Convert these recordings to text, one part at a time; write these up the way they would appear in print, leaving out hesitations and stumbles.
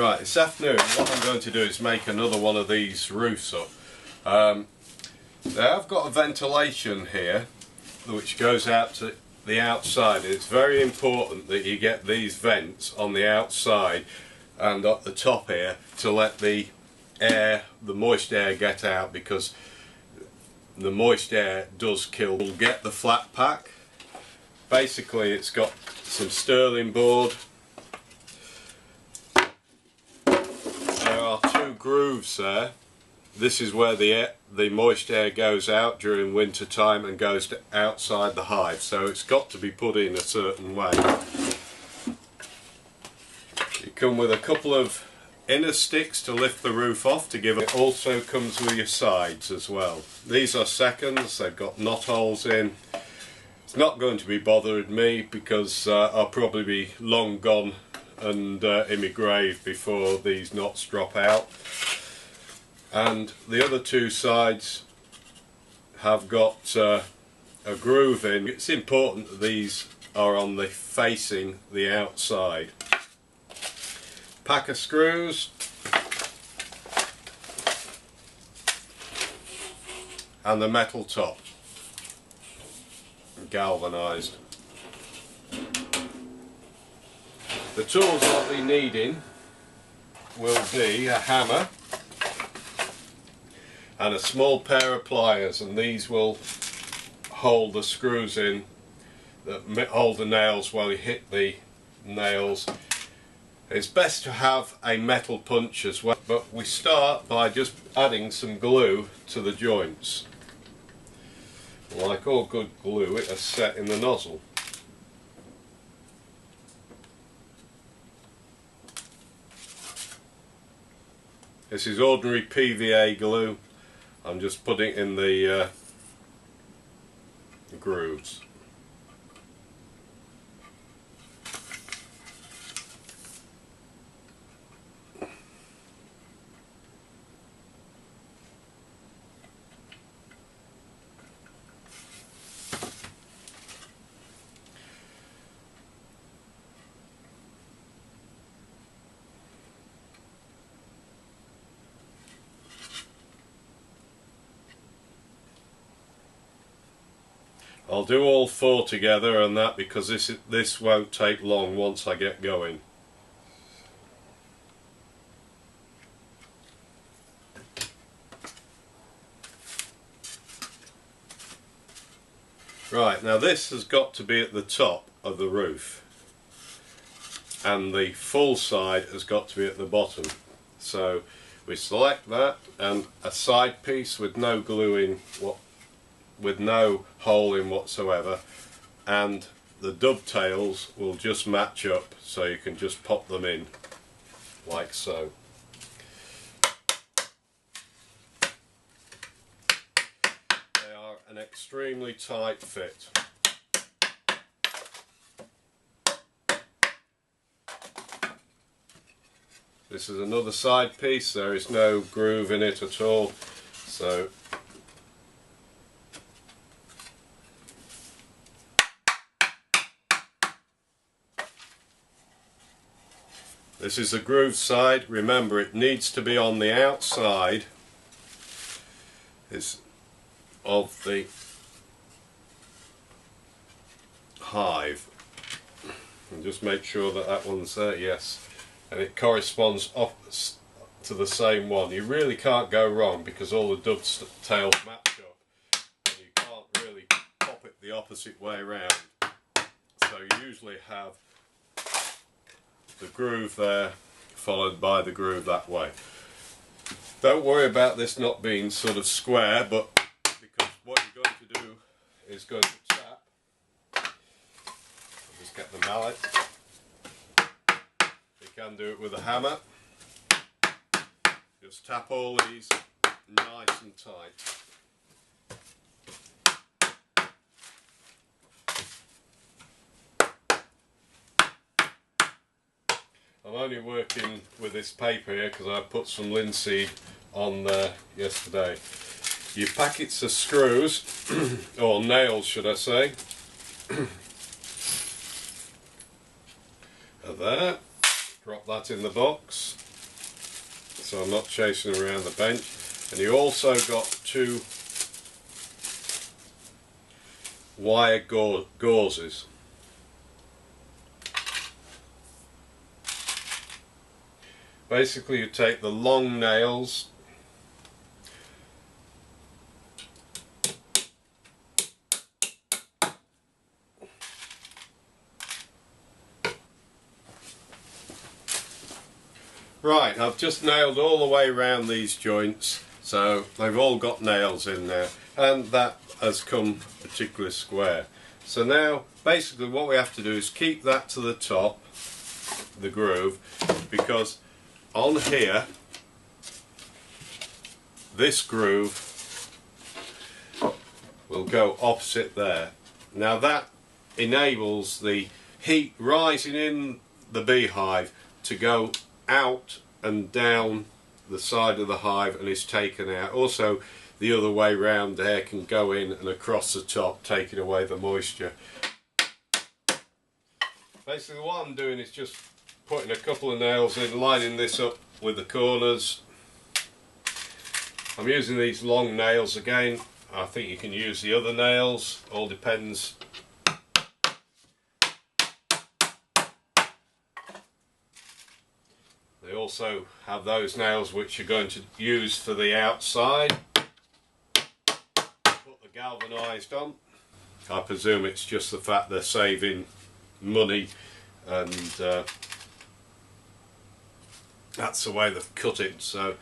Right, this afternoon what I'm going to do is make another one of these roofs up. Now I've got a ventilation here which goes out to the outside. It's very important that you get these vents on the outside and at the top here to let the air, the moist air, get out, because the moist air does kill. We'll get the flat pack. Basically it's got some sterling board. There are two grooves there. This is where the moist air goes out during winter time and goes to outside the hive, so it's got to be put in a certain way. You come with a couple of inner sticks to lift the roof off to give it. Also comes with your sides as well. These are seconds, they've got knot holes in. It's not going to be bothering me because I'll probably be long gone and in my grave before these knots drop out. And the other two sides have got a groove in. It's important that these are on the facing the outside. Pack of screws and the metal top, galvanised. The tools I'll be needing will be a hammer and a small pair of pliers, and these will hold the screws in, that hold the nails while you hit the nails. It's best to have a metal punch as well, but we start by just adding some glue to the joints. Like all good glue, it is set in the nozzle. This is ordinary PVA glue. I'm just putting it in the grooves. I'll do all four together and that, because this won't take long once I get going. Right, now this has got to be at the top of the roof and the full side has got to be at the bottom. So we select that, and a side piece with no glue in, with no hole in whatsoever, and the dovetails will just match up, so you can just pop them in like so. They are an extremely tight fit. This is another side piece. There is no groove in it at all, so this is the groove side. Remember, it needs to be on the outside of the hive. And just make sure that that one's there, yes. And it corresponds to the same one. You really can't go wrong because all the dovetails match up. And you can't really pop it the opposite way around. So you usually have the groove there followed by the groove that way. Don't worry about this not being sort of square, but because what you're going to do is going to tap. I'll just get the mallet. You can do it with a hammer. Just tap all these nice and tight. I'm only working with this paper here because I put some linseed on there yesterday. Your packets of screws, or nails should I say, are there. Drop that in the box. so I'm not chasing around the bench. And you also got 2 wire gauzes. Basically you take the long nails, right, I've just nailed all the way around these joints, so they've all got nails in there, and that has come particularly square. So now basically what we have to do is keep that to the top, the groove, because on here this groove will go opposite there. Now that enables the heat rising in the beehive to go out and down the side of the hive and is taken out. Also the other way round, the air can go in and across the top, taking away the moisture. Basically what I'm doing is just putting a couple of nails in, lining this up with the corners. I'm using these long nails again. I think you can use the other nails, all depends. They also have those nails which you're going to use for the outside. Put the galvanised on. I presume it's just the fact they're saving money, and that's the way they've cut it. So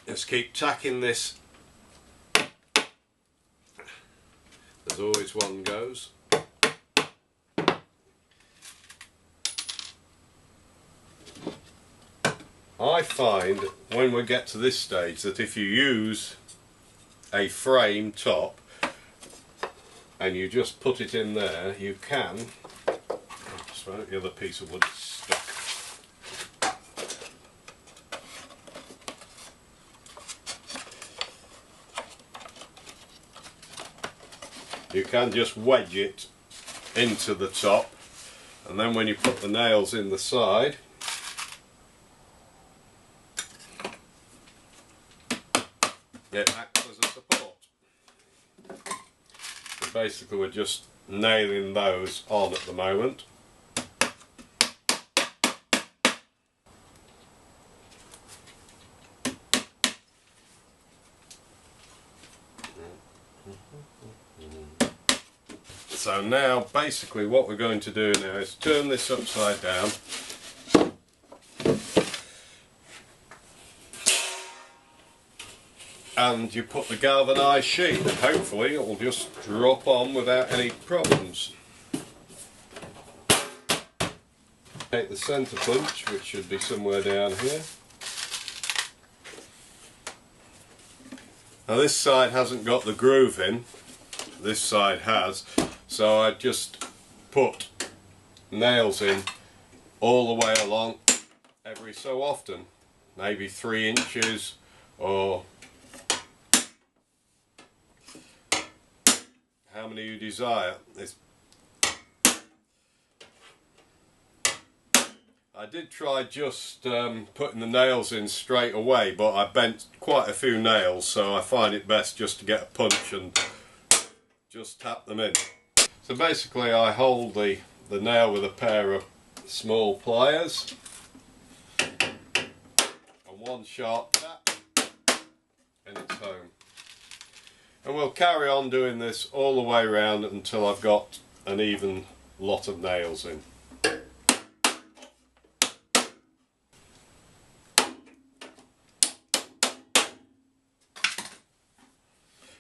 just keep tacking this as always one goes. I find when we get to this stage that if you use a frame top and you just put it in there, you can, just right, the other piece of wood is stuck. You can just wedge it into the top, and then when you put the nails in the side, it acts as a support. So basically we're just nailing those on at the moment. So now basically what we're going to do now is turn this upside down. And you put the galvanised sheet, and hopefully it will just drop on without any problems. Take the centre punch, which should be somewhere down here. Now this side hasn't got the groove in, this side has, so I just put nails in all the way along every so often, maybe 3 inches or how many you desire. I did try just putting the nails in straight away, but I bent quite a few nails, so I find it best just to get a punch and just tap them in. So basically I hold the nail with a pair of small pliers and one sharp tap and it's home. And we'll carry on doing this all the way around until I've got an even lot of nails in.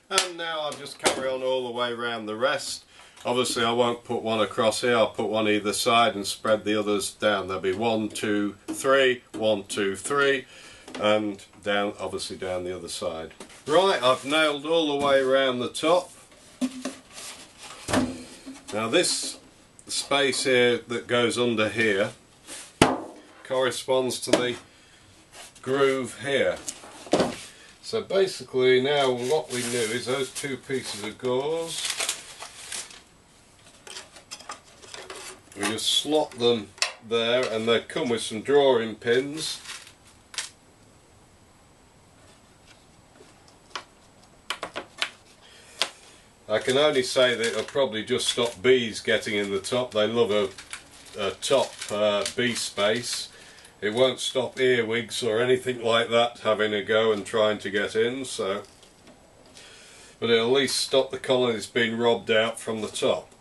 And now I'll just carry on all the way around the rest. Obviously I won't put one across here, I'll put one either side and spread the others down. There'll be 1, 2, 3, 1, 2, 3, and down, obviously down the other side. Right, I've nailed all the way around the top. Now this space here that goes under here corresponds to the groove here. So basically now what we do is those 2 pieces of gauze, we just slot them there, and they come with some drawing pins. I can only say that it'll probably just stop bees getting in the top. They love a top bee space. It won't stop earwigs or anything like that having a go and trying to get in, so, but it'll at least stop the colonies being robbed out from the top.